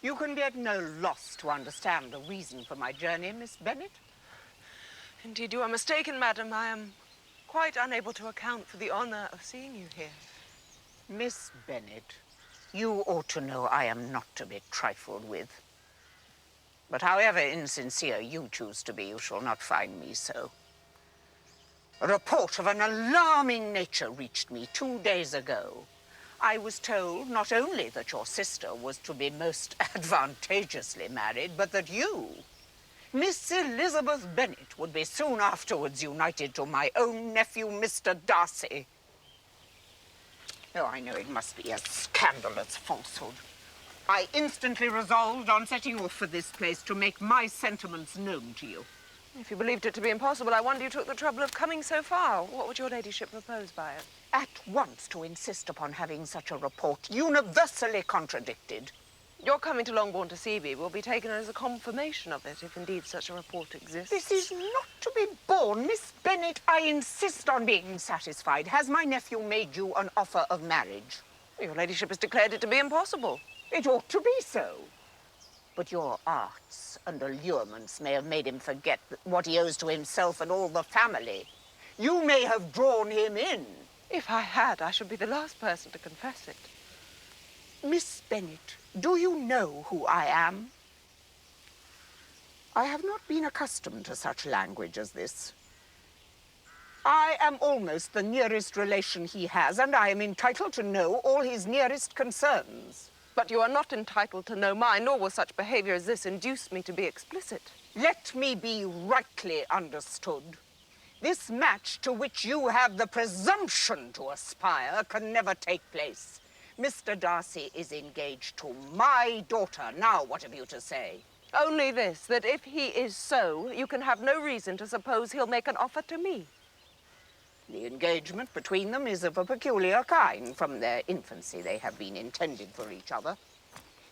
You can be at no loss to understand the reason for my journey, Miss Bennet. Indeed, you are mistaken, madam. I am quite unable to account for the honor of seeing you here. Miss Bennet, you ought to know I am not to be trifled with. But however insincere you choose to be, you shall not find me so. A report of an alarming nature reached me 2 days ago. I was told not only that your sister was to be most advantageously married, but that you, Miss Elizabeth Bennet, would be soon afterwards united to my own nephew, Mr Darcy. Oh, I know it must be a scandalous falsehood. I instantly resolved on setting off for this place to make my sentiments known to you. If you believed it to be impossible, I wonder you took the trouble of coming so far. What would your ladyship propose by it? At once to insist upon having such a report universally contradicted. Your coming to Longbourn to see me will be taken as a confirmation of it, if indeed such a report exists. This is not to be borne. Miss Bennet, I insist on being satisfied. Has my nephew made you an offer of marriage? Your ladyship has declared it to be impossible. It ought to be so. But your arts and allurements may have made him forget what he owes to himself and all the family. You may have drawn him in. If I had, I should be the last person to confess it. Miss Bennet, do you know who I am? I have not been accustomed to such language as this. I am almost the nearest relation he has, and I am entitled to know all his nearest concerns. But you are not entitled to know mine, nor will such behavior as this induce me to be explicit. Let me be rightly understood. This match to which you have the presumption to aspire can never take place. Mr Darcy is engaged to my daughter. Now, what have you to say? Only this, that if he is so, you can have no reason to suppose he'll make an offer to me. The engagement between them is of a peculiar kind. From their infancy, they have been intended for each other.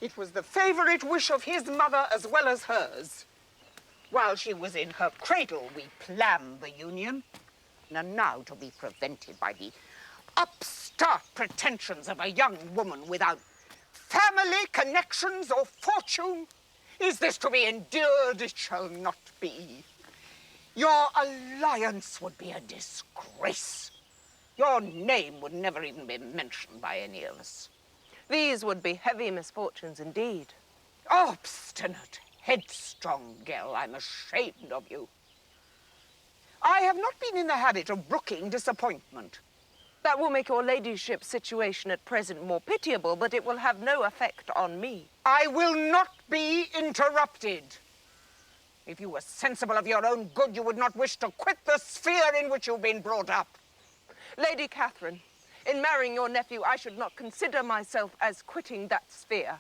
It was the favorite wish of his mother as well as hers. While she was in her cradle, we planned the union. And now to be prevented by the upstart pretensions of a young woman without family connections or fortune. Is this to be endured? It shall not be. Your alliance would be a disgrace. Your name would never even be mentioned by any of us. These would be heavy misfortunes indeed. Obstinate, headstrong girl, I'm ashamed of you. I have not been in the habit of brooking disappointment. That will make your ladyship's situation at present more pitiable, but it will have no effect on me. I will not be interrupted. If you were sensible of your own good, you would not wish to quit the sphere in which you've been brought up. Lady Catherine, in marrying your nephew, I should not consider myself as quitting that sphere.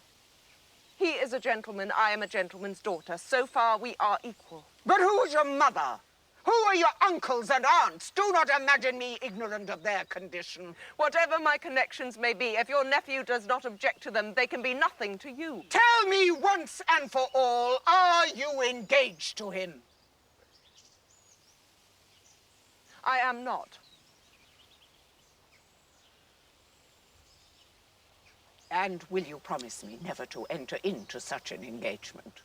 He is a gentleman, I am a gentleman's daughter. So far, we are equal. But who's your mother? Who are your uncles and aunts? Do not imagine me ignorant of their condition. Whatever my connections may be, if your nephew does not object to them, they can be nothing to you. Tell me once and for all, are you engaged to him? I am not. And will you promise me never to enter into such an engagement?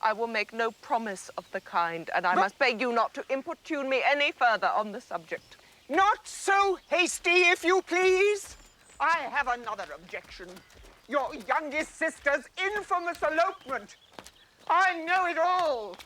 I will make no promise of the kind, and I must beg you not to importune me any further on the subject. Not so hasty, if you please. I have another objection. Your youngest sister's infamous elopement. I know it all.